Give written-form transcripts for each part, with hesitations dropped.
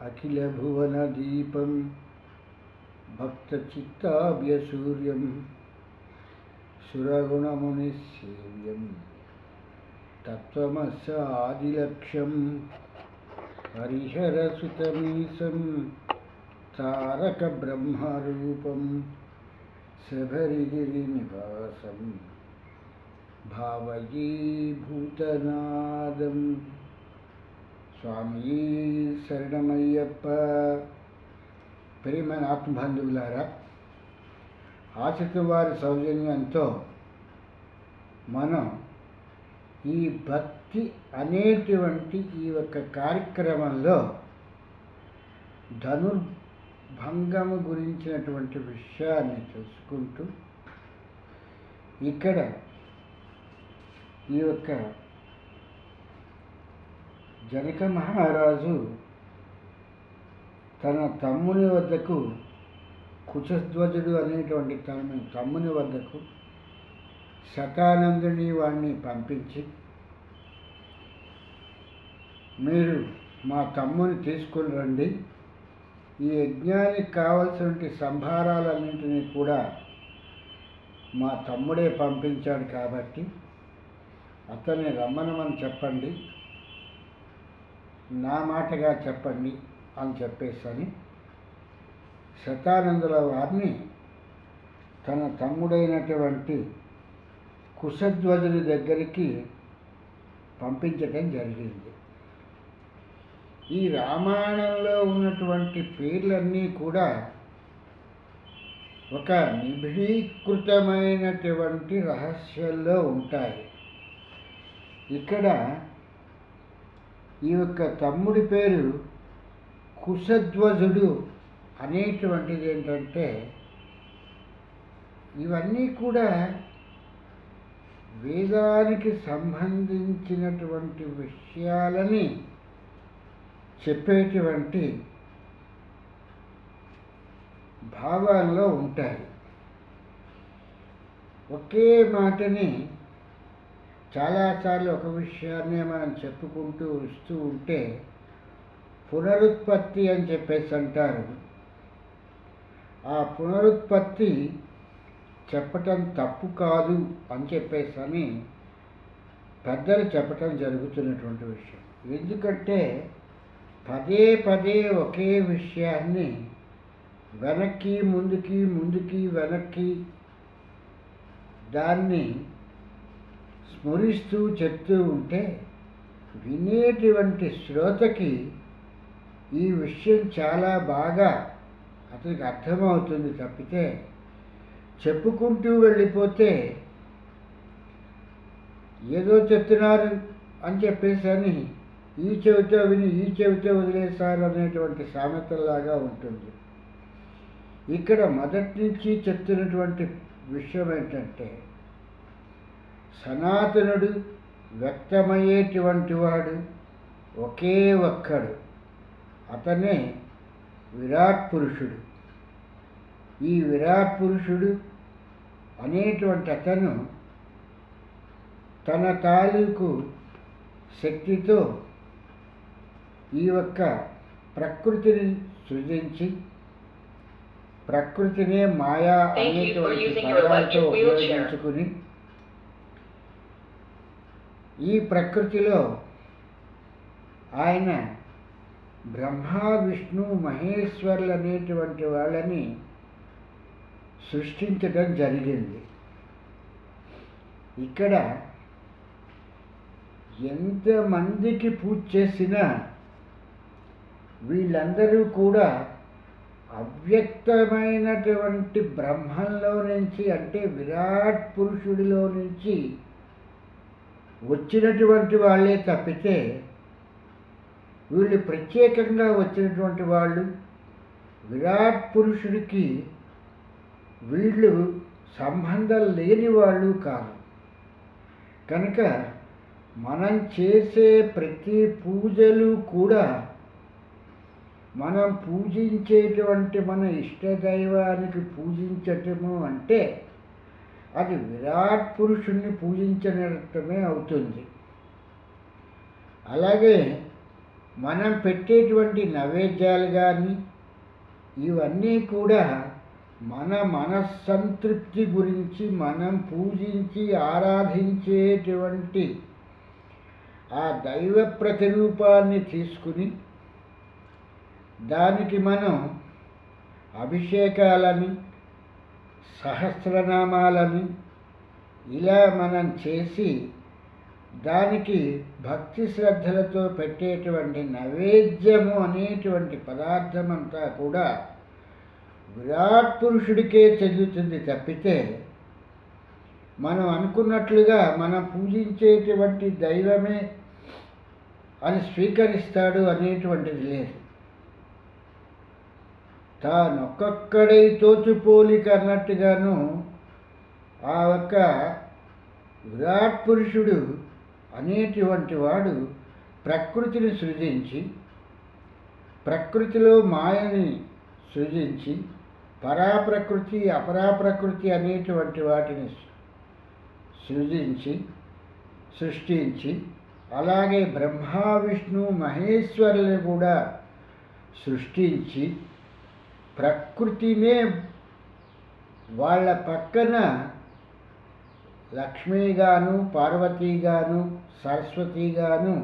అఖిల భువన దీపం భక్తచిత్తాభ్యసూర్యం సురగుణమునిసేవ్యం తత్వమస్యాదిలక్ష్యం హరిహరసుతమీశం తారక బ్రహ్మరూపం శబరిగిరినివాసం భావయే భూతనాదం. స్వామి శరణమయ్యప్ప. ప్రియమైన ఆత్మబంధువులారా, ఆశిత వారి సౌజన్యంతో మనం ఈ భక్తి అనేటువంటి ఈ యొక్క కార్యక్రమంలో ధనుర్భంగము గురించినటువంటి విషయాన్ని తెలుసుకుంటూ ఇక్కడ ఈ యొక్క జనక మహారాజు తన తమ్ముని వద్దకు, కుశధ్వజుడు అనేటువంటి తన తమ్ముని వద్దకు శతానందుని వాణ్ణి పంపించి, మీరు మా తమ్ముని తీసుకుని రండి, ఈ యజ్ఞానికి కావలసినటువంటి సంభారాలన్నింటినీ కూడా మా తమ్ముడే పంపించాడు కాబట్టి అతన్ని రమ్మనమని చెప్పండి, నా మాటగా చెప్పండి అని చెప్పేసని శతానందుల వారిని తన తమ్ముడైనటువంటి కుశధ్వజుని దగ్గరికి పంపించడం జరిగింది. ఈ రామాయణంలో ఉన్నటువంటి పేర్లన్నీ కూడా ఒక నిబిడీకృతమైనటువంటి రహస్యంలో ఉంటాయి. ఇక్కడ ఈ యొక్క తమ్ముడి పేరు కుశధ్వజుడు అనేటువంటిది ఏంటంటే, ఇవన్నీ కూడా వేదానికి సంబంధించినటువంటి విషయాలని చెప్పేటువంటి భావాల్లో ఉంటాయి. ఒకే మాటని చాలాసార్లు ఒక విషయాన్నే మనం చెప్పుకుంటూ వస్తూ ఉంటే పునరుత్పత్తి అని చెప్పేసి అంటారు. ఆ పునరుత్పత్తి చెప్పటం తప్పు కాదు అని చెప్పేసి అని పెద్దలు చెప్పటం జరుగుతున్నటువంటి విషయం. ఎందుకంటే పదే పదే ఒకే విషయాన్ని వెనక్కి ముందుకి ముందుకి వెనక్కి దాన్ని స్మరిస్తూ చెప్తూ ఉంటే వినేటువంటి శ్రోతకి ఈ విషయం చాలా బాగా అతనికి అర్థమవుతుంది తప్పితే చెప్పుకుంటూ వెళ్ళిపోతే ఏదో చెప్తున్నారు అని చెప్పేసి అని ఈ చెవితో విని ఈ చెవితో వదిలేశారు అనేటువంటి సామెతలాగా ఉంటుంది. ఇక్కడ మొదటి నుంచి చెప్తున్నటువంటి విషయం ఏంటంటే, సనాతనుడు వ్యక్తమయ్యేటువంటి వాడు ఒకే ఒక్కడు, అతనే విరాట్ పురుషుడు. ఈ విరాట్ పురుషుడు అనేటువంటి అతను తన తాలూకు శక్తితో ఈ యొక్క ప్రకృతిని సృజించి ప్రకృతినే మాయా అనేటువంటి పదాలతో ఉపయోగించుకుని ఈ ప్రకృతిలో ఆయన బ్రహ్మ విష్ణు మహేశ్వర్లు అనేటువంటి వాళ్ళని సృష్టించడం జరిగింది. ఇక్కడ ఎంతమందికి పూజ చేసినా వీళ్ళందరూ కూడా అవ్యక్తమైనటువంటి బ్రహ్మంలో నుంచి, అంటే విరాట్ పురుషుడిలో నుంచి వచ్చినటువంటి వాళ్ళే తప్పితే వీళ్ళు ప్రత్యేకంగా వచ్చినటువంటి వాళ్ళు విరాట్ పురుషుడికి వీళ్ళు సంబంధం లేని వాళ్ళు కాదు. కనుక మనం చేసే ప్రతి పూజలు కూడా మనం పూజించేటువంటి మన ఇష్టదైవానికి పూజించటము అంటే అది విరాట్ పురుషుణ్ణి పూజించినట్టమే అవుతుంది. అలాగే మనం పెట్టేటువంటి నైవేద్యాలు కానీ ఇవన్నీ కూడా మన మనస్సంతృప్తి గురించి మనం పూజించి ఆరాధించేటువంటి ఆ దైవ ప్రతిరూపాన్ని తీసుకుని దానికి మనం అభిషేకాలని సహస్రనామాలని ఇలా మనం చేసి దానికి భక్తి శ్రద్ధలతో పెట్టేటువంటి నైవేద్యము అనేటువంటి పదార్థం అంతా కూడా విరాట్ పురుషుడికే చెందుతుంది తప్పితే మనం అనుకున్నట్లుగా మనం పూజించేటువంటి దైవమే అని స్వీకరిస్తాడు అనేటువంటిది లేదు. తానొక్కడై తోచుపోలిక అన్నట్టుగాను ఆ యొక్క విరాట్ పురుషుడు అనేటువంటి వాడు ప్రకృతిని సృజించి ప్రకృతిలో మాయని సృజించి పరాప్రకృతి అపరాప్రకృతి అనేటువంటి వాటిని సృష్టించి అలాగే బ్రహ్మ విష్ణు మహేశ్వరులను కూడా సృష్టించి ప్రకృతినే వాళ్ళ పక్కన లక్ష్మీగాను పార్వతీగాను సరస్వతిగాను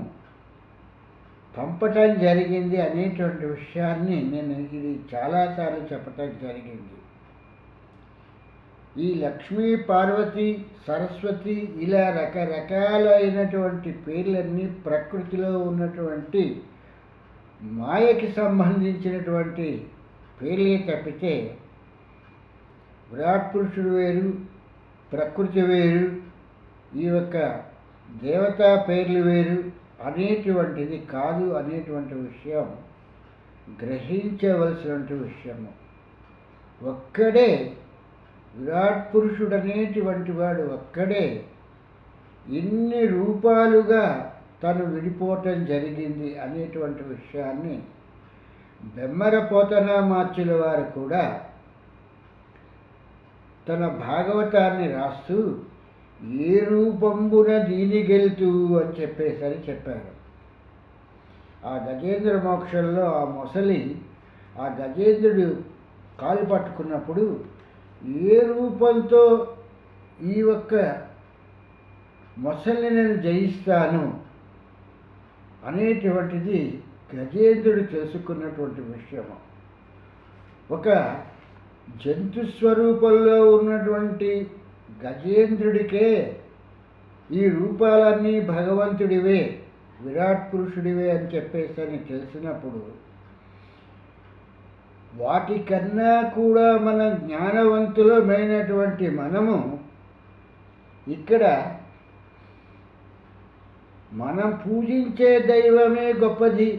పంపటం జరిగింది అనేటువంటి విషయాన్ని నేను ఇది చాలాసార్లు చెప్పటం జరిగింది. ఈ లక్ష్మీ పార్వతి సరస్వతి ఇలా రకరకాలైనటువంటి పేర్లన్నీ ప్రకృతిలో ఉన్నటువంటి మాయకి సంబంధించినటువంటి పేర్లే తప్పితే విరాట్ పురుషుడు వేరు ప్రకృతి వేరు ఈ యొక్క దేవతా పేర్లు వేరు అనేటువంటిది కాదు అనేటువంటి విషయం గ్రహించవలసినటువంటి విషయము. ఒక్కడే విరాట్ పురుషుడు అనేటువంటి వాడు ఒక్కడే ఇన్ని రూపాలుగా తను విడిపోవటం జరిగింది అనేటువంటి విషయాన్ని బెమ్మర పోతనామాచ్యుల వారు కూడా తన భాగవతాన్ని రాస్తూ ఏ రూపంబున దీనిగెలుతూ అని చెప్పారు. ఆ గజేంద్ర మోక్షంలో ఆ మొసలి ఆ గజేంద్రుడు కాలు పట్టుకున్నప్పుడు ఏ రూపంతో ఈ ఒక్క మొసలిని నేను జయిస్తాను అనేటువంటిది గజేంద్రుడు తెలుసుకున్నటువంటి విషయము. ఒక జంతు స్వరూపంలో ఉన్నటువంటి గజేంద్రుడికే ఈ రూపాలన్నీ భగవంతుడివే విరాట్ పురుషుడివే అని చెప్పేసి తెలిసినప్పుడు వాటికన్నా కూడా మన జ్ఞానవంతులమైనటువంటి మనము ఇక్కడ మనం పూజించే దైవమే గొప్పది,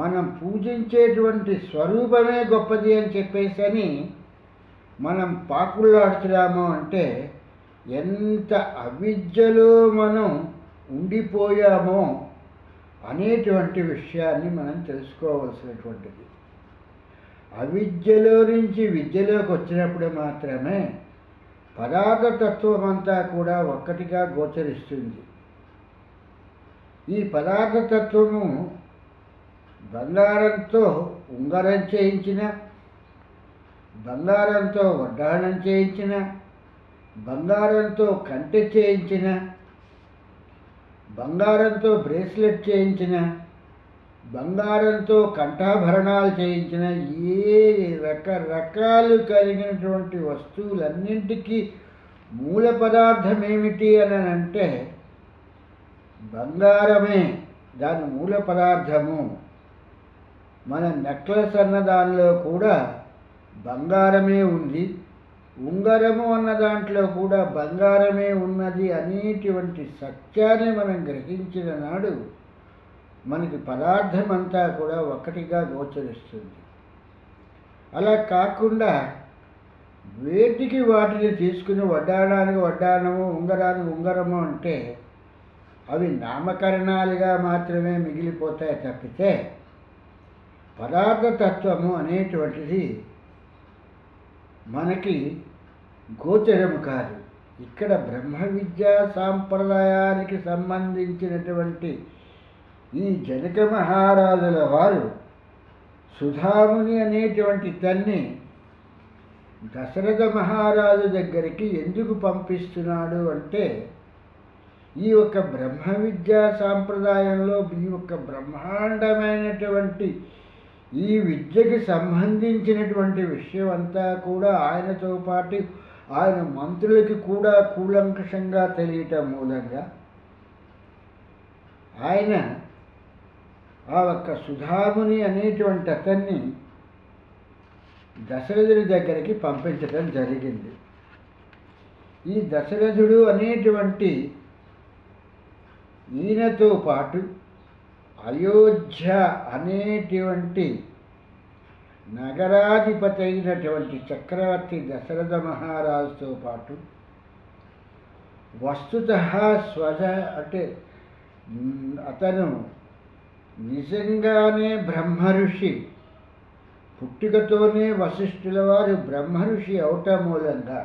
మనం పూజించేటువంటి స్వరూపమే గొప్పది అని చెప్పేసి మనం పాకులాడుతున్నాము అంటే ఎంత అవిద్యలో మనం ఉండిపోయామో అనేటువంటి విషయాన్ని మనం తెలుసుకోవాల్సినటువంటిది. అవిద్యలో నుంచి విద్యలోకి వచ్చినప్పుడు మాత్రమే పదార్థతత్వం అంతా కూడా ఒక్కటిగా గోచరిస్తుంది. ఈ పదార్థతత్వము బంగారంతో ఉంగరం చేయించిన, బంగారంతో వడ్డాణం చేయించిన, బంగారంతో కంటె చేయించిన, బంగారంతో బ్రేస్లెట్ చేయించిన, బంగారంతో కంఠాభరణాలు చేయించిన, ఏ రకరకాలు కలిగినటువంటి వస్తువులన్నింటికీ మూల పదార్థం ఏమిటి అని అంటే బంగారమే దాని మూల పదార్థము. మన నెక్లెస్ అన్న దానిలో కూడా బంగారమే ఉంది, ఉంగరము అన్న దాంట్లో కూడా బంగారమే ఉన్నది అనేటువంటి సత్యాన్ని మనం గ్రహించిన నాడు మనకి పదార్థం అంతా కూడా ఒకటిగా గోచరిస్తుంది. అలా కాకుండా వేటికి వాటిని తీసుకుని వడ్డాణానికి వడ్డాణము, ఉంగరానికి ఉంగరము అంటే అవి నామకరణాలుగా మాత్రమే మిగిలిపోతాయి తప్పితే పదార్థతత్వము అనేటువంటిది మనకి గోచరము కాదు. ఇక్కడ బ్రహ్మ విద్యా సాంప్రదాయానికి సంబంధించినటువంటి ఈ జనక మహారాజుల వారు సుధాముని అనేటువంటి తన్ని దశరథ మహారాజు దగ్గరికి ఎందుకు పంపిస్తున్నాడు అంటే, ఈ యొక్క బ్రహ్మ విద్యా సాంప్రదాయంలో ఈ యొక్క బ్రహ్మాండమైనటువంటి ఈ విద్యకి సంబంధించినటువంటి విషయం అంతా కూడా ఆయనతో పాటు ఆయన మంత్రులకి కూడా కూలంకషంగా తెలియటం మూలంగా ఆయన ఆ ఒక్క సుధాముని అనేటువంటి అతన్ని దశరథుడి దగ్గరికి పంపించడం జరిగింది. ఈ దశరథుడు అనేటువంటి ఈయనతో పాటు అయోధ్య అనేటువంటి నగరాధిపతి అయినటువంటి చక్రవర్తి దశరథ మహారాజుతో పాటు వస్తుతః అంటే అతను నిజంగానే బ్రహ్మఋషి, పుట్టుకతోనే వశిష్ఠుల వారు బ్రహ్మఋషి అవటం మూలంగా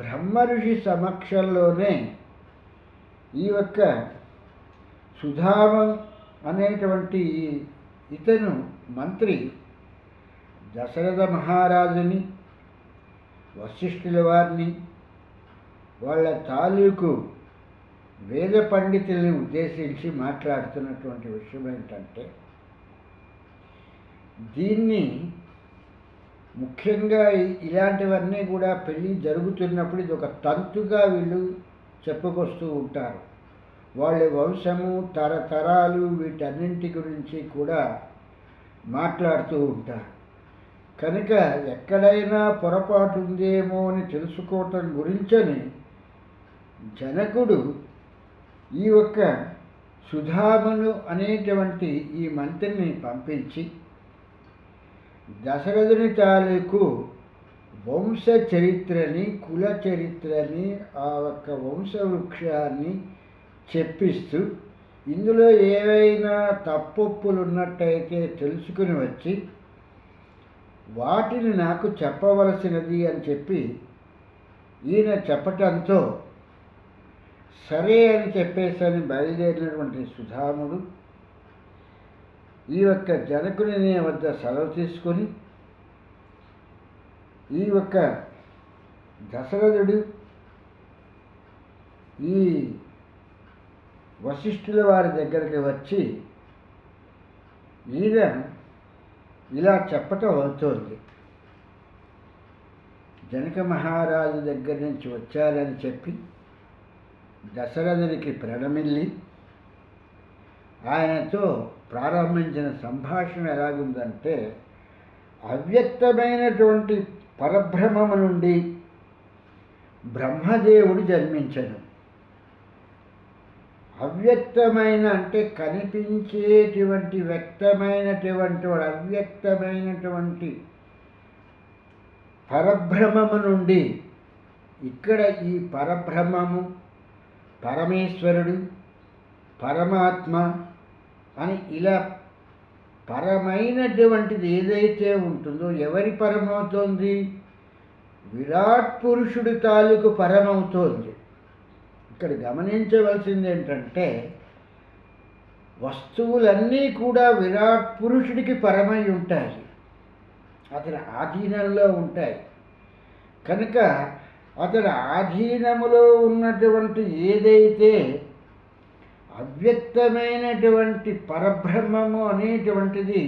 బ్రహ్మఋషి సమక్షంలోనే ఈ యొక్క సుధామ అనేటువంటి ఇతను మంత్రి దశరథ మహారాజుని, వశిష్ఠుల వారిని, వాళ్ళ తాలూకు వేద పండితుల్ని ఉద్దేశించి మాట్లాడుతున్నటువంటి విషయం ఏంటంటే, దీన్ని ముఖ్యంగా ఇలాంటివన్నీ కూడా పెళ్ళి జరుగుతున్నప్పుడు ఇది ఒక తంతుగా వీళ్ళు చెప్పుకొస్తూ ఉంటారు. వాళ్ళ వంశము, తరతరాలు, వీటన్నింటి గురించి కూడా మాట్లాడుతూ ఉంటారు. కనుక ఎక్కడైనా పొరపాటు ఉందేమో అని తెలుసుకోవటం గురించని జనకుడు ఈ యొక్క సుధామను అనేటువంటి ఈ మంత్రిని పంపించి దశరథుని తాలూకు వంశ చరిత్రని, కుల చరిత్రని, ఆ యొక్క వంశవృక్షాన్ని చెప్పిస్తూ ఇందులో ఏవైనా తప్పొప్పులు ఉన్నట్టయితే తెలుసుకుని వచ్చి వాటిని నాకు చెప్పవలసినది అని చెప్పి ఈయన చెప్పటంతో సరే అని చెప్పేసని బయలుదేరినటువంటి సుధాముడు ఈ యొక్క జనకుని వద్ద సెలవు తీసుకొని ఈ యొక్క దశరథుడు ఈ వశిష్ఠుల వారి దగ్గరికి వచ్చి ఈయన ఇలా చెప్పటం అవుతోంది. జనక మహారాజు దగ్గర నుంచి వచ్చారని చెప్పి దశరథునికి ప్రణమిల్లి ఆయనతో ప్రారంభించిన సంభాషణ ఎలాగుందంటే, అవ్యక్తమైనటువంటి పరబ్రహ్మము నుండి బ్రహ్మదేవుడు జన్మించను. అవ్యక్తమైన అంటే కనిపించేటువంటి వ్యక్తమైనటువంటి వాడు అవ్యక్తమైనటువంటి పరబ్రహ్మము నుండి ఇక్కడ ఈ పరబ్రహ్మము, పరమేశ్వరుడు, పరమాత్మ అని ఇలా పరమైనటువంటిది ఏదైతే ఉంటుందో, ఎవరి పరమవుతోంది? విరాట్ పురుషుడు తాలూకు పరమవుతోంది. ఇక్కడ గమనించవలసింది ఏంటంటే, వస్తువులన్నీ కూడా విరాట్ పురుషుడికి పరమై ఉంటాయి, అతని ఆధీనంలో ఉంటాయి. కనుక అతని ఆధీనములో ఉన్నటువంటి ఏదైతే అవ్యక్తమైనటువంటి పరబ్రహ్మము అనేటువంటిది,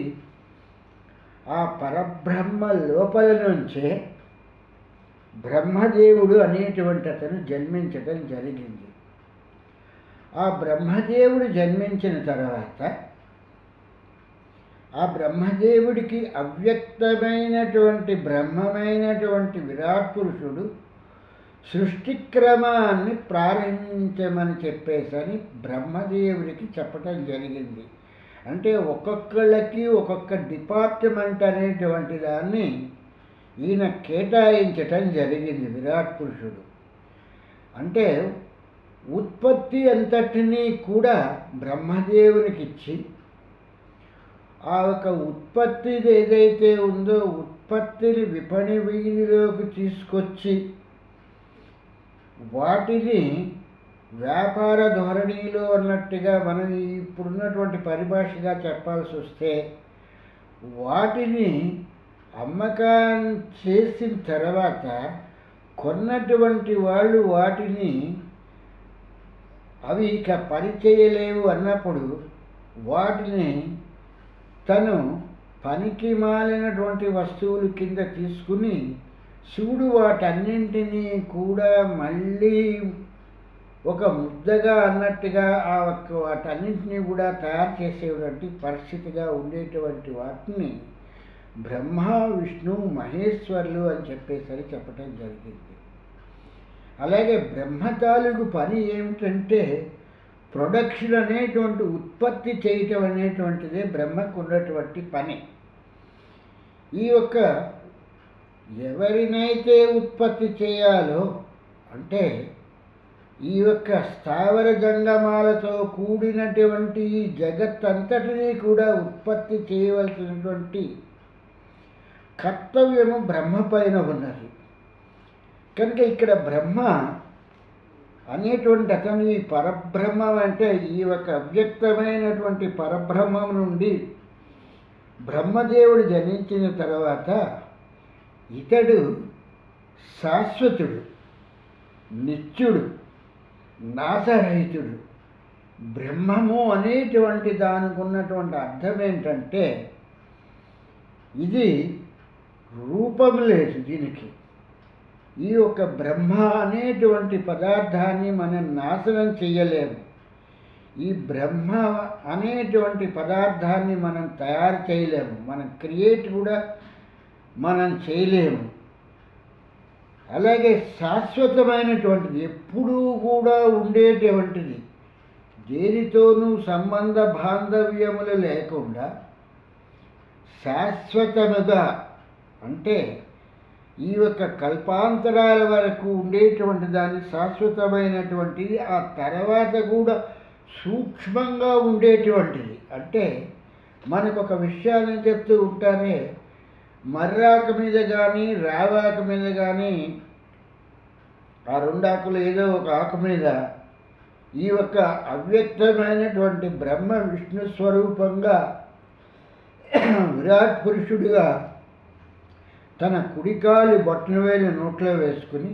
ఆ పరబ్రహ్మ లోపల నుంచే బ్రహ్మదేవుడు అనేటువంటి అతను జన్మించడం జరిగింది. ఆ బ్రహ్మదేవుడు జన్మించిన తర్వాత ఆ బ్రహ్మదేవుడికి అవ్యక్తమైనటువంటి బ్రహ్మమైనటువంటి విరాట్ పురుషుడు సృష్టి క్రమాన్ని ప్రారంభించమని చెప్పేసని బ్రహ్మదేవుడికి చెప్పటం జరిగింది. అంటే ఒక్కొక్కళ్ళకి ఒక్కొక్క డిపార్ట్మెంట్ అనేటువంటి దాన్ని ఈయన కేటాయించటం జరిగింది విరాట్ పురుషుడు. అంటే ఉత్పత్తి అంతటినీ కూడా బ్రహ్మదేవునికి ఇచ్చి, ఆ యొక్క ఉత్పత్తి ఏదైతే ఉందో ఉత్పత్తిని విపణి వీధిలోకి తీసుకొచ్చి వాటిని వ్యాపార ధోరణిలో అన్నట్టుగా మనం ఇప్పుడున్నటువంటి పరిభాషగా చెప్పాల్సి వస్తే వాటిని అమ్మకం చేసిన తర్వాత కొన్నటువంటి వాళ్ళు వాటిని అవి ఇక పని చేయలేవు అన్నప్పుడు వాటిని తను పనికి మాలినటువంటి వస్తువులు కింద తీసుకుని శివుడు వాటన్నింటినీ కూడా మళ్ళీ ఒక ముద్దగా అన్నట్టుగా వాటన్నింటినీ కూడా తయారు చేసేటువంటి పరిస్థితిగా ఉండేటువంటి వాటిని బ్రహ్మ విష్ణు మహేశ్వరులు అని చెప్పేసరి చెప్పటం జరిగింది. అలాగే బ్రహ్మ తాలూకు పని ఏమిటంటే ప్రొడక్షన్ అనేటువంటి ఉత్పత్తి చేయటం అనేటువంటిదే బ్రహ్మకు ఉన్నటువంటి పని. ఈ యొక్క ఎవరినైతే ఉత్పత్తి చేయాలో అంటే ఈ యొక్క స్థావర జంగమాలతో కూడినటువంటి ఈ జగత్తంతటినీ కూడా ఉత్పత్తి చేయవలసినటువంటి కర్తవ్యము బ్రహ్మ పైన ఉన్నది. కనుక ఇక్కడ బ్రహ్మ అనేటువంటి అతను ఈ పరబ్రహ్మం అంటే ఈ ఒక అవ్యక్తమైనటువంటి పరబ్రహ్మం నుండి బ్రహ్మదేవుడు జనించిన తర్వాత ఇతడు శాశ్వతుడు, నిత్యుడు, నాశరహితుడు. బ్రహ్మము అనేటువంటి దానికి ఉన్నటువంటి అర్థం ఏంటంటే ఇది రూపం లేదు దీనికి. ఈ యొక్క బ్రహ్మ అనేటువంటి పదార్థాన్ని మనం నాశనం చెయ్యలేము. ఈ బ్రహ్మ అనేటువంటి పదార్థాన్ని మనం తయారు చేయలేము, మనం క్రియేట్ కూడా మనం చేయలేము. అలాగే శాశ్వతమైనటువంటిది, ఎప్పుడూ కూడా ఉండేటువంటిది, దేనితోనూ సంబంధ బాంధవ్యములు లేకుండా శాశ్వతముగా అంటే ఈ యొక్క కల్పాంతరాల వరకు ఉండేటువంటి దాన్ని శాశ్వతమైనటువంటిది, ఆ తర్వాత కూడా సూక్ష్మంగా ఉండేటువంటిది. అంటే మనకు ఒక విషయాన్ని చెప్తూ ఉంటారే, మర్రాకు మీద కానీ రావాకు మీద కానీ ఆ రెండాకులు ఏదో ఒక ఆకు మీద ఈ యొక్క అవ్యక్తమైనటువంటి బ్రహ్మ విష్ణు స్వరూపంగా విరాట్ పురుషుడిగా తన కుడికాలి బొట్టనవేలు నోట్లో వేసుకుని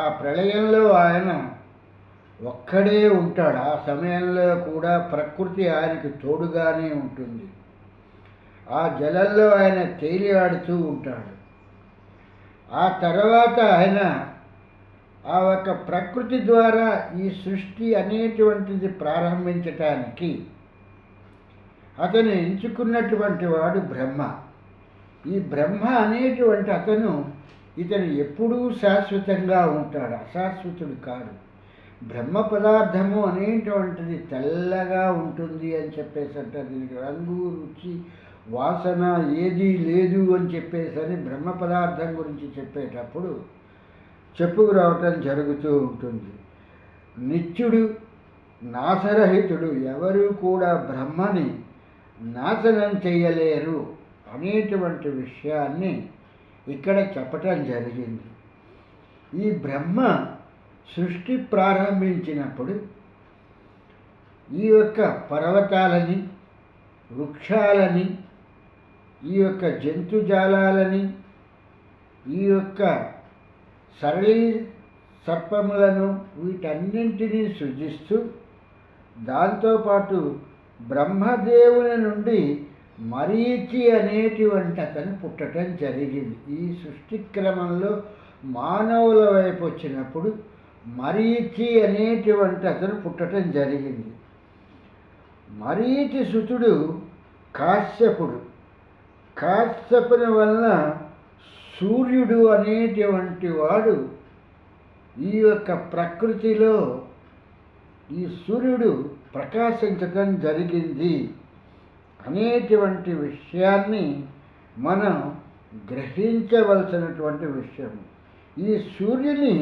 ఆ ప్రళయంలో ఆయన ఒక్కడే ఉంటాడు. ఆ సమయంలో కూడా ప్రకృతి ఆయనకి తోడుగానే ఉంటుంది. ఆ జలంలో ఆయన తేలియాడుతూ ఉంటాడు. ఆ తర్వాత ఆయన ఆ ఒక ప్రకృతి ద్వారా ఈ సృష్టి అనేటువంటిది ప్రారంభించటానికి అతను ఎంచుకున్నటువంటి వాడు బ్రహ్మ. ఈ బ్రహ్మ అనేటువంటి ఇతను ఎప్పుడూ శాశ్వతంగా ఉంటాడు, అశాశ్వతుడు కాడు. బ్రహ్మ పదార్థము అనేటువంటిది తెల్లగా ఉంటుంది అని చెప్పేసి అంటారు. దీనికి రంగు, రుచి, వాసన ఏదీ లేదు అని చెప్పేసి బ్రహ్మ పదార్థం గురించి చెప్పేటప్పుడు చెప్పుకురావటం జరుగుతూ ఉంటుంది. నిత్యుడు, నాశరహితుడు, ఎవరు కూడా బ్రహ్మని నాశనం చేయలేరు అనేటువంటి విషయాన్ని ఇక్కడ చెప్పటం జరిగింది. ఈ బ్రహ్మ సృష్టి ప్రారంభించినప్పుడు ఈ యొక్క పర్వతాలని, వృక్షాలని, ఈ యొక్క జంతుజాలాలని, ఈ యొక్క సరళీ సర్పములను వీటన్నింటినీ సృజిస్తూ దాంతోపాటు బ్రహ్మదేవుని నుండి మరీచి అనేటువంటి అతను పుట్టడం జరిగింది. ఈ సృష్టి క్రమంలో మానవుల వైపు వచ్చినప్పుడు మరీచి అనేటువంటి అతను పుట్టడం జరిగింది. మరీచి సుతుడు కాశ్యపుడు. కాశ్యపుని వలన సూర్యుడు అనేటువంటి వాడు ఈ యొక్క ప్రకృతిలో ఈ సూర్యుడు ప్రకాశించటం జరిగింది అనేటువంటి విషయాన్ని మనం గ్రహించవలసినటువంటి విషయం. ఈ సూర్యుని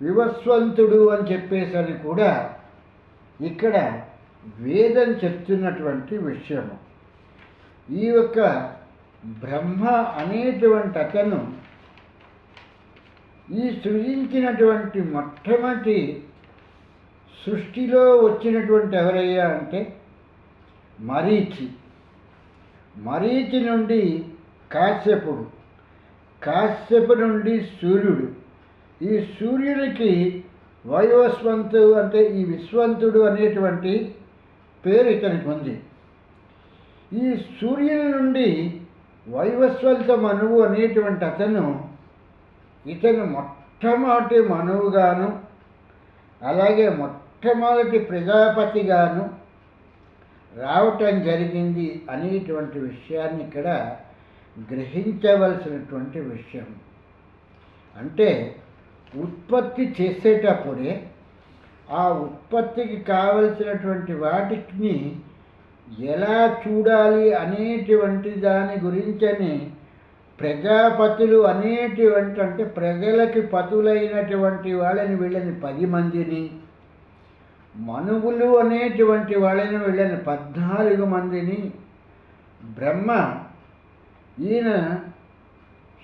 వివస్వంతుడు అని చెప్పేసరి కూడా ఇక్కడ వేదం చెప్తున్నటువంటి విషయము. ఈ యొక్క బ్రహ్మ అనేటువంటి అతను ఈ సృజించినటువంటి మొట్టమొదటి సృష్టిలో వచ్చినటువంటి ఎవరయ్యా అంటే మరీచి. మరీచి నుండి కాశ్యపుడు, కాశ్యపు నుండి సూర్యుడు. ఈ సూర్యునికి వైవస్వంతు అంటే ఈ విశ్వంతుడు అనేటువంటి పేరు ఇతనికి ఉంది. ఈ సూర్యుని నుండి వైవస్వంత మనువు అనేటువంటి ఇతను మొట్టమొదటి మనువుగాను అలాగే మొట్టమొదటి ప్రజాపతిగాను రావటం జరిగింది అనేటువంటి విషయాన్ని ఇక్కడ గ్రహించవలసినటువంటి విషయం. అంటే ఉత్పత్తి చేసేటప్పుడే ఆ ఉత్పత్తికి కావలసినటువంటి వాటిని ఎలా చూడాలి అనేటువంటి దాని గురించని ప్రజాపతులు అనేటువంటి అంటే ప్రజలకి పతులైనటువంటి వాళ్ళని వీళ్ళని 10 మందిని, మనువులు అనేటువంటి వాళ్ళని వీళ్ళని 14 మందిని బ్రహ్మ ఈయన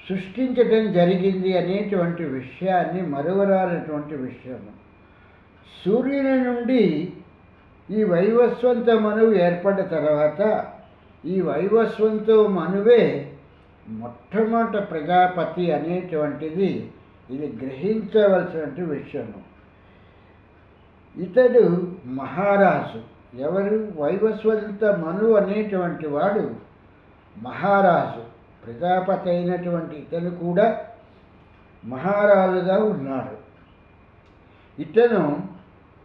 సృష్టించటం జరిగింది అనేటువంటి విషయాన్ని మరువరానటువంటి విషయము. సూర్యుని నుండి ఈ వైవస్వంత మనువు ఏర్పడ్డ తర్వాత ఈ వైవస్వంత మనువే మొట్టమొదటి ప్రజాపతి అనేటువంటిది ఇది గ్రహించవలసినటువంటి విషయము. ఇతడు మహారాజు. ఎవరు? వైవస్వంత మనువు అనేటువంటి వాడు మహారాజు. ప్రజాపతి అయినటువంటి ఇతను కూడా మహారాజుగా ఉన్నాడు. ఇతను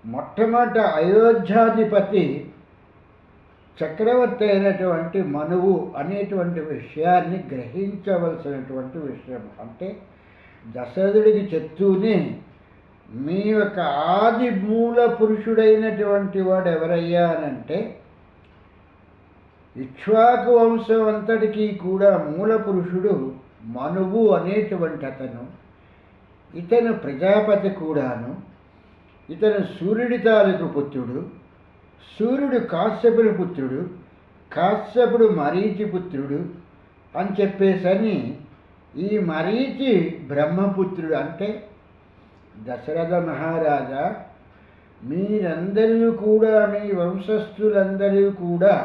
మొట్టమొదట అయోధ్యాధిపతి చక్రవర్తి అయినటువంటి మనువు అనేటువంటి విషయాన్ని గ్రహించవలసినటువంటి విషయం. అంటే దశరథుడికి చెప్తూనే మీ యొక్క ఆది మూల పురుషుడైనటువంటి వాడు ఎవరయ్యా అనంటే ఇక్ష్వాకు వంశం అంతటికీ కూడా మూల పురుషుడు మనువు అనేటువంటి ఇతను ప్రజాపతి కూడాను. ఇతను సూర్యుడి తాలూకు పుత్రుడు, సూర్యుడు కాశ్యపుని పుత్రుడు, కాశ్యపుడు మరీచి పుత్రుడు అని చెప్పేసని ఈ మరీచి బ్రహ్మపుత్రుడు. అంటే దశరథ మహారాజా, మీరందరూ కూడా మీ వంశస్థులందరూ కూడా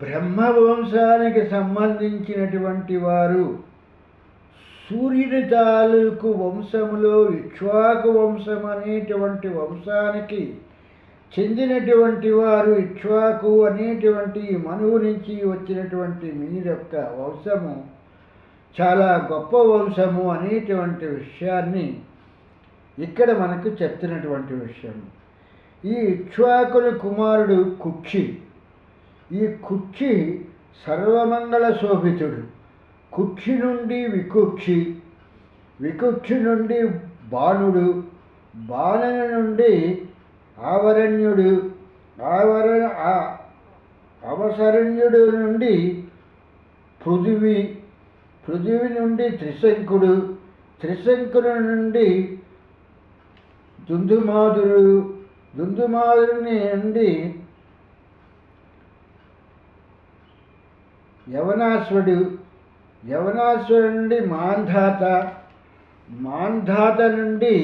బ్రహ్మవంశానికి సంబంధించినటువంటి వారు. సూర్యుని తాలూకు వంశములో ఇక్ష్వాకు వంశం అనేటువంటి వంశానికి చెందినటువంటి వారు. ఇక్ష్వాకు అనేటువంటి మనువు నుంచి వచ్చినటువంటి మీ యొక్క వంశము చాలా గొప్ప వంశము అనేటువంటి విషయాన్ని ఇక్కడ మనకు చెప్తున్నటువంటి విషయం. ఈ ఇక్ష్వాకుని కుమారుడు కుక్షి. ఈ కుక్షి సర్వమంగళ శోభితుడు. కుక్షి నుండి వికుక్షి, వికుక్షి నుండి బాణుడు, బాణుని నుండి ఆవరణ్యుడు, అవసరణ్యుడు నుండి పృథివి, పృథివి నుండి త్రిశంకుడు, త్రిశంకుడు నుండి దుందుమాదుడు, దుందుమాదుని నుండి యవనాశ్వడు, యవనాశ్వడు నుండి మాంధాత, మాంధాత నుండి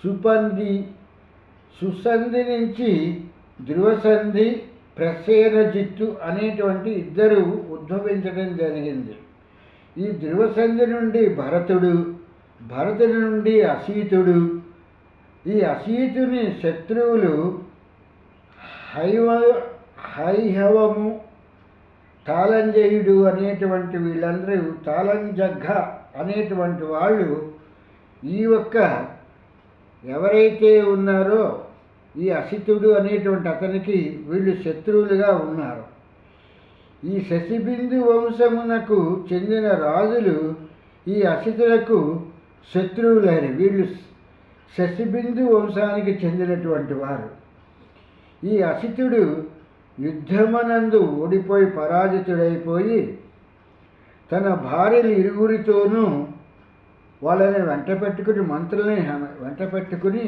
సుపంది, సుసంధి నుంచి ధ్రువసంధి, ప్రసేనజిత్తు అనేటువంటి ఇద్దరు ఉద్భవించడం జరిగింది. ఈ ధ్రువసంధి నుండి భరతుడు, భరతుడి నుండి అసీతుడు. ఈ అసీతుని శత్రువులు హైహవము, తాళంజయుడు అనేటువంటి వీళ్ళందరూ, తాళంజగ్గ అనేటువంటి వాళ్ళు ఈ ఒక్క ఎవరైతే ఉన్నారో ఈ అసితుడు అనేటువంటి అతనికి వీళ్ళు శత్రువులుగా ఉన్నారు. ఈ శశిబిందు వంశమునకు చెందిన రాజులు ఈ అసితులకు శత్రువులైన వీళ్ళు శశిబిందు వంశానికి చెందినటువంటి వారు. ఈ అసితుడు యుద్ధమనందు ఓడిపోయి పరాజితుడైపోయి తన భార్యలు ఇరువురితోనూ వాళ్ళని వెంట పెట్టుకుని, మంత్రులని వెంట పెట్టుకుని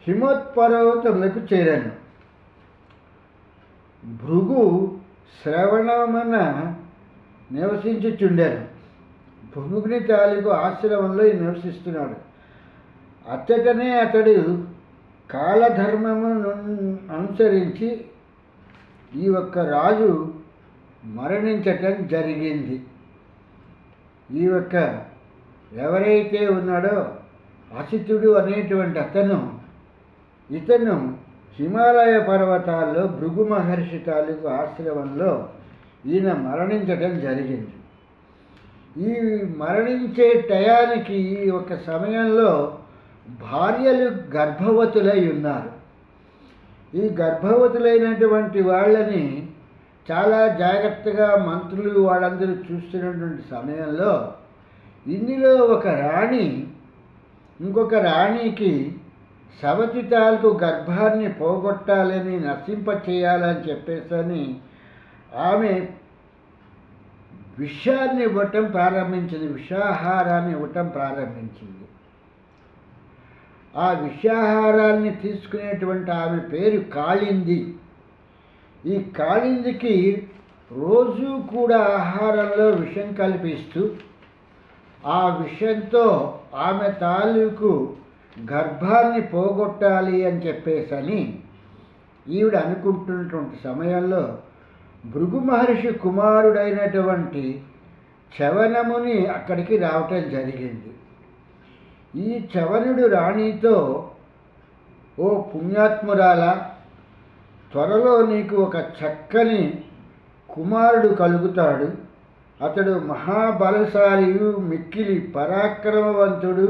హిమోత్పర్వతములకు చేరాను. భృగు శ్రవణమున నివసించుచుండాను. భృగుని తాలూకు ఆశ్రమంలో నివసిస్తున్నాడు. అతడనే అతడు కాలధర్మమును అనుసరించి ఈ ఒక్క రాజు మరణించటం జరిగింది. ఈ ఒక్క ఎవరైతే ఉన్నాడో అసితుడు అనేటువంటి ఇతను హిమాలయ పర్వతాల్లో భృగు మహర్షి తాలూకు ఆశ్రమంలో ఈయన మరణించటం జరిగింది. ఈ మరణించే టయానికి ఈ ఒక సమయంలో భార్యలు గర్భవతులై ఉన్నారు. ఈ గర్భవతులైనటువంటి వాళ్ళని చాలా జాగ్రత్తగా మంత్రులు వాళ్ళందరూ చూస్తున్నటువంటి సమయంలో ఇందులో ఒక రాణి ఇంకొక రాణికి సవతి తాలూకు గర్భాన్ని పోగొట్టాలని నశింప చేయాలని చెప్పేసని ఆమె విషాన్ని ఇవ్వటం ప్రారంభించింది, విషాహారాన్ని ఇవ్వటం ప్రారంభించింది. ఆ విషాహారాన్ని తీసుకునేటువంటి ఆమె పేరు కాళింది. ఈ కాళిందికి రోజు కూడా ఆహారంలో విషం కల్పిస్తూ ఆ విషంతో ఆమె తాలూకు గర్భాన్ని పోగొట్టాలి అని చెప్పేసని ఈవిడ అనుకుంటున్నటువంటి సమయంలో భృగు మహర్షి కుమారుడైనటువంటి చవనముని అక్కడికి రావటం జరిగింది. ఈ చవనుడు రాణితో, ఓ పుణ్యాత్మురాల, త్వరలో నీకు ఒక చక్కని కుమారుడు కలుగుతాడు. అతడు మహాబలశాలియు మిక్కిలి పరాక్రమవంతుడు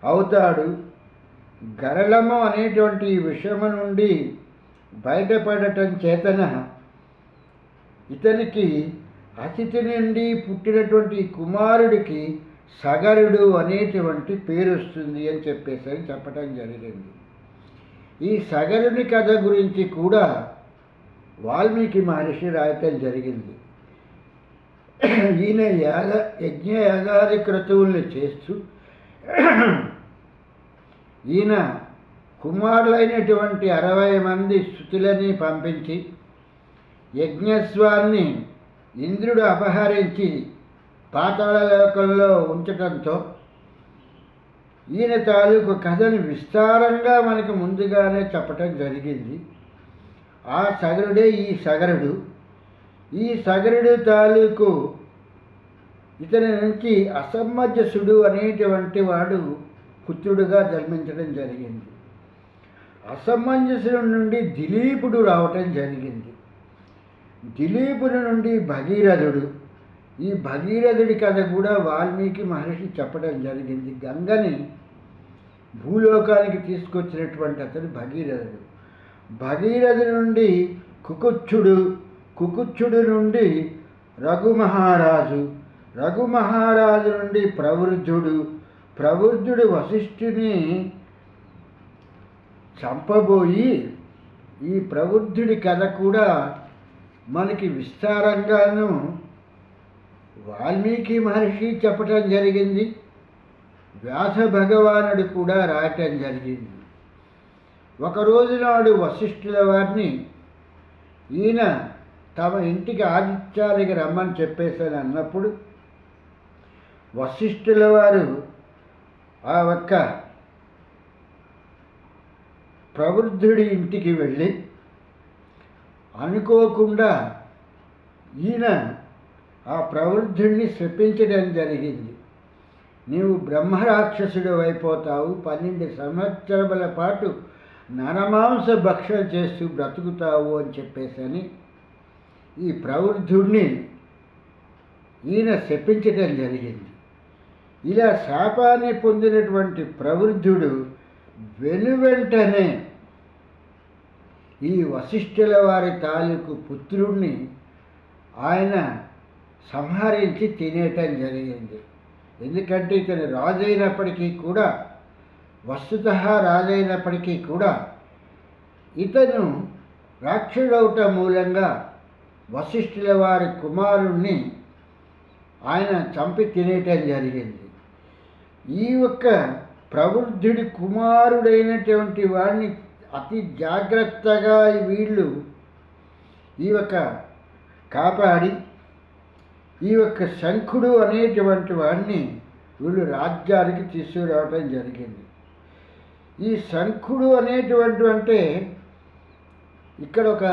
అవుతాడు. గరళము అనేటువంటి విషము నుండి బయటపడటం చేతన ఇతనికి అతిథి నుండి పుట్టినటువంటి కుమారుడికి సగరుడు అనేటువంటి పేరు వస్తుంది అని చెప్పేసి చెప్పటం జరిగింది. ఈ సగరుని కథ గురించి కూడా వాల్మీకి మహర్షి రాయటం జరిగింది. ఈయన యజ్ఞయాగాది క్రతువుల్ని చేస్తూ ఈయన కుమారులైనటువంటి 60 మంది స్తుతులని పంపించి యజ్ఞస్వాన్ని ఇంద్రుడు అపహరించి పాతాళలోకంలో ఉంచటంతో ఈయన తాలూకు కథను విస్తారంగా మనకు ముందుగానే చెప్పటం జరిగింది. ఆ సగరుడే ఈ సగరుడు. ఈ సగరుడు తాలూకు ఇతని నుంచి అసమంజసుడు అనేటువంటి వాడు పుత్రుడుగా జన్మించడం జరిగింది. అసమంజసుడు నుండి దిలీపుడు రావటం జరిగింది. దిలీపుడి నుండి భగీరథుడు. ఈ భగీరథుడి కథ కూడా వాల్మీకి మహర్షి చెప్పడం జరిగింది. గంగని భూలోకానికి తీసుకొచ్చినటువంటి అతడు భగీరథుడు. భగీరథుడి నుండి కుకుచ్చుడు, కుకుచ్చుడు నుండి రఘుమహారాజు, రఘుమహారాజు నుండి ప్రవృద్ధుడు, ప్రవృద్ధుడు వశిష్ఠుని చంపబోయి ఈ ప్రవృద్ధుడి కథ కూడా మనకి విస్తారంగాను వాల్మీకి మహర్షి చెప్పటం జరిగింది. వ్యాస భగవానుడు కూడా రాయటం జరిగింది. ఒకరోజు నాడు వశిష్ఠుల వారిని ఈయన తమ ఇంటికి ఆదిత్యానికి రమ్మని చెప్పేసని అన్నప్పుడు వశిష్ఠుల వారు ఆ ఒక్క ప్రవృద్ధుడి ఇంటికి వెళ్ళి అనుకోకుండా ఈయన ఆ ప్రవృద్ధుడిని శపించడం జరిగింది. నీవు బ్రహ్మరాక్షసుడు అయిపోతావు, 12 సంవత్సరముల పాటు నరమాంస భక్షణ చేస్తూ బ్రతుకుతావు అని చెప్పేసని ఈ ప్రవృద్ధుడిని ఈయన శపించడం జరిగింది. ఇలా శాపాన్ని పొందినటువంటి ప్రవృద్ధుడు వెనువెంటనే ఈ వశిష్ఠుల వారి తాలూకు పుత్రుణ్ణి ఆయన సంహరించి తినేయటం జరిగింది. ఎందుకంటే ఇతను రాజైనప్పటికీ కూడా, వస్తుతః రాజైనప్పటికీ కూడా ఇతను రాక్షసుడవటం మూలంగా వశిష్ఠుల వారి కుమారుణ్ణి ఆయన చంపి తినేయటం జరిగింది. ఈ ఒక్క ప్రవృద్ధుడి కుమారుడైనటువంటి వాడిని అతి జాగ్రత్తగా వీళ్ళు ఈ ఒక కాపాడి ఈ యొక్క శంఖుడు అనేటువంటి వాడిని వీళ్ళు రాజ్యానికి తీసుకురావటం జరిగింది. ఈ శంఖుడు అనేటువంటి అంటే ఇక్కడ ఒక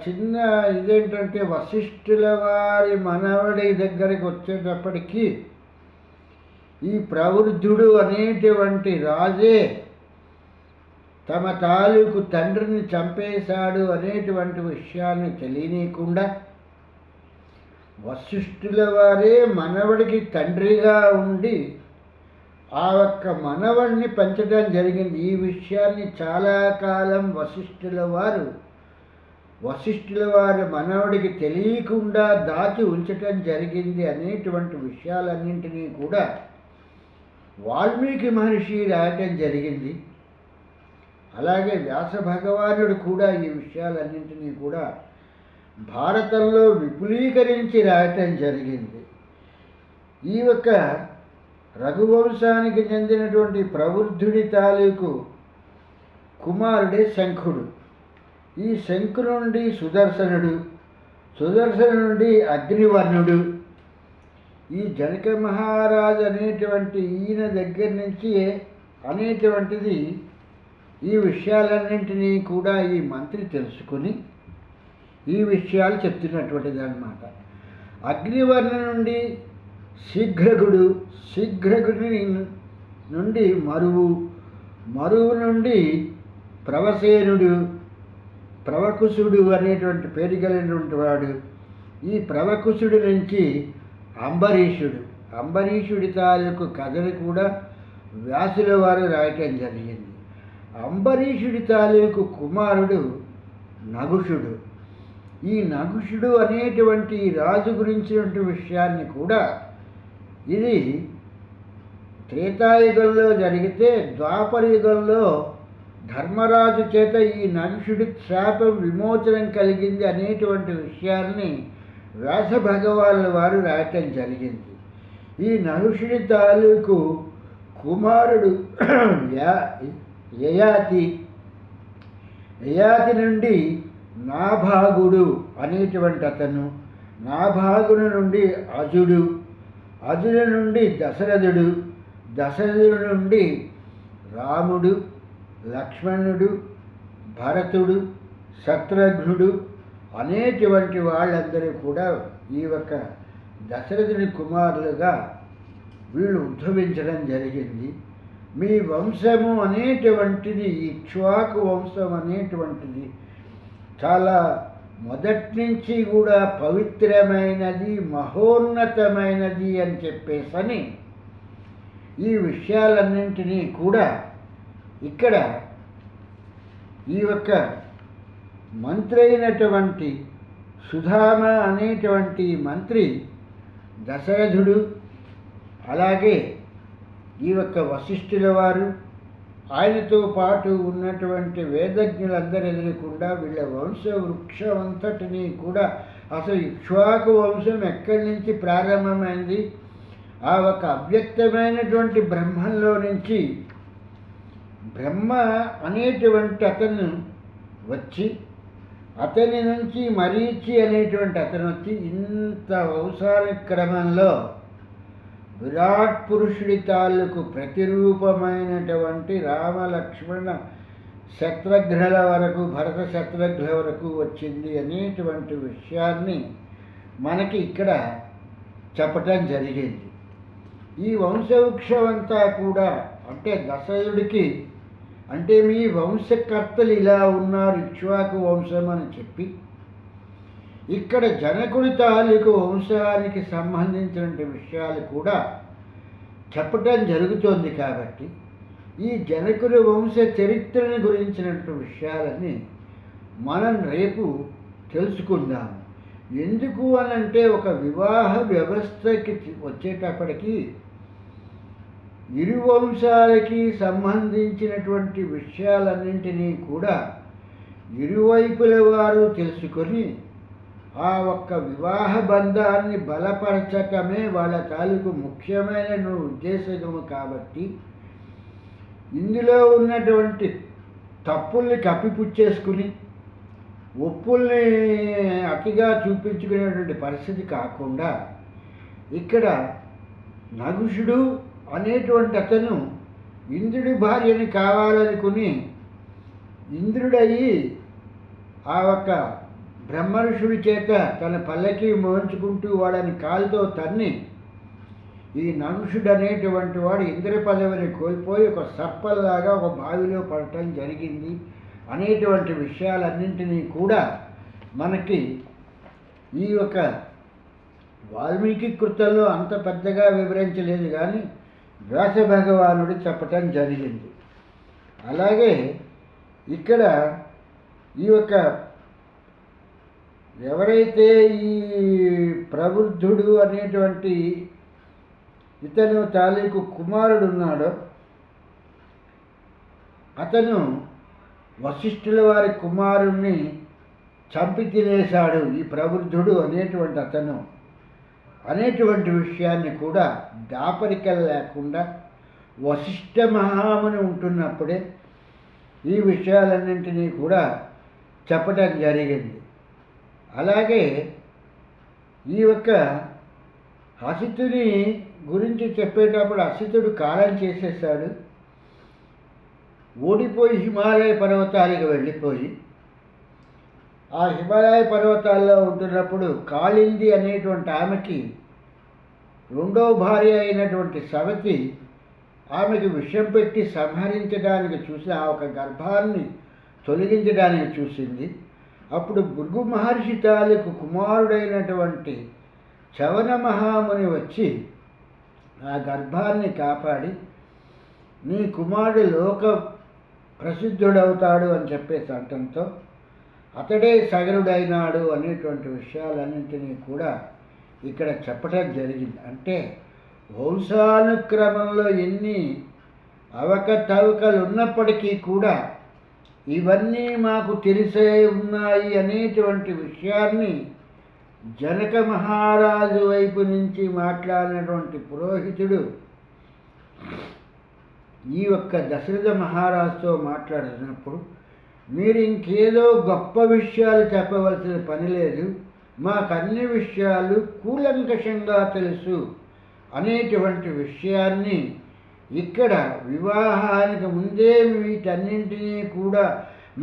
చిన్న ఇదేంటంటే వశిష్ఠుల వారి మనవడి దగ్గరికి వచ్చేటప్పటికీ ఈ ప్రవృద్ధుడు అనేటువంటి రాజే తమ తాలూకు తండ్రిని చంపేశాడు అనేటువంటి విషయాన్ని తెలియనీయకుండా వశిష్ఠుల వారే మనవడికి తండ్రిగా ఉండి ఆ ఒక్క మనవడిని పెంచడం జరిగింది. ఈ విషయాన్ని చాలా కాలం వశిష్ఠుల వారి మనవడికి తెలియకుండా దాచి ఉంచటం జరిగింది అనేటువంటి విషయాలన్నింటినీ కూడా వాల్మీకి మహర్షి రాయటం జరిగింది. అలాగే వ్యాస భగవానుడు కూడా ఈ విషయాలన్నింటినీ కూడా భారతంలో విపులీకరించి రాయటం జరిగింది. ఈ యొక్క రఘువంశానికి చెందినటువంటి ప్రవృద్ధుడి తాలూకు కుమారుడే శంఖుడు. ఈ శంఖు నుండి సుదర్శనుడు నుండి అగ్నివర్ణుడు. ఈ జనక మహారాజు అనేటువంటి ఈయన దగ్గర నుంచి అనేటువంటిది ఈ విషయాలన్నింటినీ కూడా ఈ మంత్రి తెలుసుకుని ఈ విషయాలు చెప్తున్నటువంటిది అన్నమాట. అగ్నివర్ణ నుండి శీఘ్రగుడి నుండి మరువు నుండి ప్రవకుశుడు అనేటువంటి పేరు కలిగినటువంటి వాడు. ఈ ప్రవకుశుడి నుంచి అంబరీషుడి తాలూకు కథని కూడా వ్యాసుల వారు రాయటం జరిగింది. అంబరీషుడి తాలూకు కుమారుడు నగుషుడు. ఈ నగుషుడు అనేటువంటి రాజు గురించినటువంటి విషయాన్ని కూడా ఇది త్రేతాయుగంలో జరిగితే ద్వాపర యుగంలో ధర్మరాజు చేత ఈ నగుషుడి శాపం విమోచనం కలిగింది అనేటువంటి విషయాన్ని వ్యాస భగవానుల వారు రాయటం జరిగింది. ఈ నగుషుడి తాలూకు కుమారుడు యయాతి నుండి నాభాగుడు అనేటువంటి అతను, నాభాగుడు నుండి అజుడు నుండి దశరథుడు నుండి రాముడు, లక్ష్మణుడు, భరతుడు, శత్రుఘ్నుడు అనేటువంటి వాళ్ళందరూ కూడా ఈ యొక్క దశరథుని కుమారులుగా వీళ్ళు ఉద్భవించడం జరిగింది. మీ వంశము అనేటువంటిది ఇక్ష్వాకు వంశం అనేటువంటిది చాలా మొదటి నుంచి కూడా పవిత్రమైనది, మహోన్నతమైనది అని చెప్పేసని ఈ విషయాలన్నింటినీ కూడా ఇక్కడ ఈ యొక్క మంత్రి అయినటువంటి సుధామ అనేటువంటి మంత్రి దశరథుడు, అలాగే ఈ యొక్క వశిష్ఠుల వారు, ఆయనతో పాటు ఉన్నటువంటి వేదజ్ఞులందరూ ఎదురకుండా వీళ్ళ వంశ వృక్షం అంతటినీ కూడా అసలు ఇక్ష్వాకు వంశం ఎక్కడి నుంచి ప్రారంభమైంది, ఆ ఒక అవ్యక్తమైనటువంటి బ్రహ్మంలో నుంచి బ్రహ్మ అనేటువంటి అతను వచ్చి అతని నుంచి మరీచి అనేటువంటి అతను వచ్చి ఇంత వంశాల క్రమంలో విరాట్ పురుషుడి తాలూకు ప్రతిరూపమైనటువంటి రామ లక్ష్మణ శత్రుఘ్నుల వరకు, భరత శత్రుఘ్నుల వరకు వచ్చింది అనేటువంటి విషయాన్ని మనకి ఇక్కడ చెప్పటం జరిగింది. ఈ వంశవృక్షం అంతా కూడా అంటే దశరథుడికి అంటే మీ వంశకర్తలు ఇలా ఉన్నారు ఇక్ష్వాకు వంశం అని చెప్పి ఇక్కడ జనకుడి తాలూకు వంశానికి సంబంధించిన విషయాలు కూడా చెప్పటం జరుగుతోంది. కాబట్టి ఈ జనకుడి వంశ చరిత్రని గురించినటువంటి విషయాలని మనం రేపు తెలుసుకుందాము. ఎందుకు అనంటే ఒక వివాహ వ్యవస్థకి వచ్చేటప్పటికి ఇరు వంశాలకి సంబంధించినటువంటి విషయాలన్నింటినీ కూడా ఇరువైపుల వారు తెలుసుకొని ఆ ఒక్క వివాహ బంధాన్ని బలపరచటమే వాళ్ళ తాలూకు ముఖ్యమైన ఉద్దేశము. కాబట్టి ఇందులో ఉన్నటువంటి తప్పుల్ని కప్పిపుచ్చేసుకుని ఒప్పుల్ని అతిగా చూపించుకునేటువంటి పరిస్థితి కాకుండా ఇక్కడ నగుషుడు అనేటువంటి అతను ఇంద్రుడి భార్యని కావాలనుకుని ఇంద్రుడయ్యి ఆ ఒక్క బ్రహ్మర్షుడి చేత తన పల్లకి మోయించుకుంటూ వాడని కాలుతో తన్ని ఈ నగుషుడు అనేటువంటి వాడు ఇంద్ర పదవిని కోల్పోయి ఒక సర్పల్లాగా ఒక బావిలో పడటం జరిగింది అనేటువంటి విషయాలన్నింటినీ కూడా మనకి ఈ యొక్క వాల్మీకి కృతంలో అంత పెద్దగా వివరించలేదు, కానీ వ్యాస భగవానుడు చెప్పటం జరిగింది. అలాగే ఇక్కడ ఈ యొక్క ఎవరైతే ఈ ప్రవృద్ధుడు అనేటువంటి ఇతను తాలూకు కుమారుడు ఉన్నాడో అతను వశిష్ఠుల వారి కుమారుణ్ణి చంపి తినేశాడు ఈ ప్రవృద్ధుడు అనేటువంటి అతను అనేటువంటి విషయాన్ని కూడా దాపరికలు లేకుండా వశిష్ఠ మహాముని ఉంటున్నప్పుడే ఈ విషయాలన్నింటినీ కూడా చెప్పడం జరిగింది. అలాగే ఈ యొక్క హసితుని గురించి చెప్పేటప్పుడు హసితుడు కాలం చేసేసాడు, ఓడిపోయి హిమాలయ పర్వతాలకు వెళ్ళిపోయి ఆ హిమాలయ పర్వతాల్లో ఉంటున్నప్పుడు కాళింది అనేటువంటి ఆమెకి రెండో భార్య అయినటువంటి సవతి ఆమెకు విషం పెట్టి సంహరించడానికి చూసి ఆ ఒక గర్భాన్ని తొలగించడానికి చూసింది. అప్పుడు భృగు మహర్షి తాలూకు కుమారుడైనటువంటి చవన మహాముని వచ్చి ఆ గర్భాన్ని కాపాడి నీ కుమారుడు లోక ప్రసిద్ధుడవుతాడు అని చెప్పేసి అనటంతో అతడే సగరుడైనాడు అనేటువంటి విషయాలన్నింటినీ కూడా ఇక్కడ చెప్పటం జరిగింది. అంటే వంశానుక్రమంలో ఎన్ని అవకతవకలు ఉన్నప్పటికీ కూడా ఇవన్నీ మాకు తెలిసే ఉన్నాయి అనేటువంటి విషయాన్ని జనక మహారాజు వైపు నుంచి మాట్లాడినటువంటి పురోహితుడు ఈ యొక్క దశరథ మహారాజుతో మాట్లాడుతున్నప్పుడు మీరు ఇంకేదో గొప్ప విషయాలు చెప్పవలసిన పని లేదు, మాకు అన్ని విషయాలు కూలంకషంగా తెలుసు అనేటువంటి విషయాన్ని ఇక్కడ వివాహానికి ముందే వీటన్నింటినీ కూడా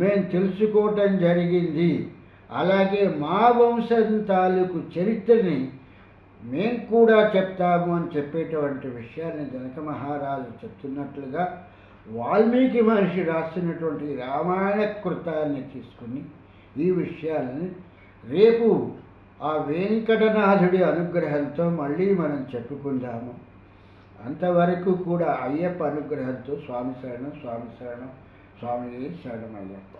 మేము తెలుసుకోవటం జరిగింది. అలాగే మా వంశం తాలూకు చరిత్రని మేము కూడా చెప్తాము అని చెప్పేటువంటి విషయాన్ని జనక మహారాజు చెప్తున్నట్లుగా వాల్మీకి మహర్షి రాస్తున్నటువంటి రామాయణ కృతాన్ని తీసుకుని ఈ విషయాలని రేపు ఆ వెంకటనాథుడి అనుగ్రహంతో మళ్ళీ మనం చెప్పుకుందాము. అంతవరకు కూడా అయ్యప్ప అనుగ్రహంతో స్వామి శరణం, స్వామి శరణం, స్వామి శరణం అయ్యప్ప.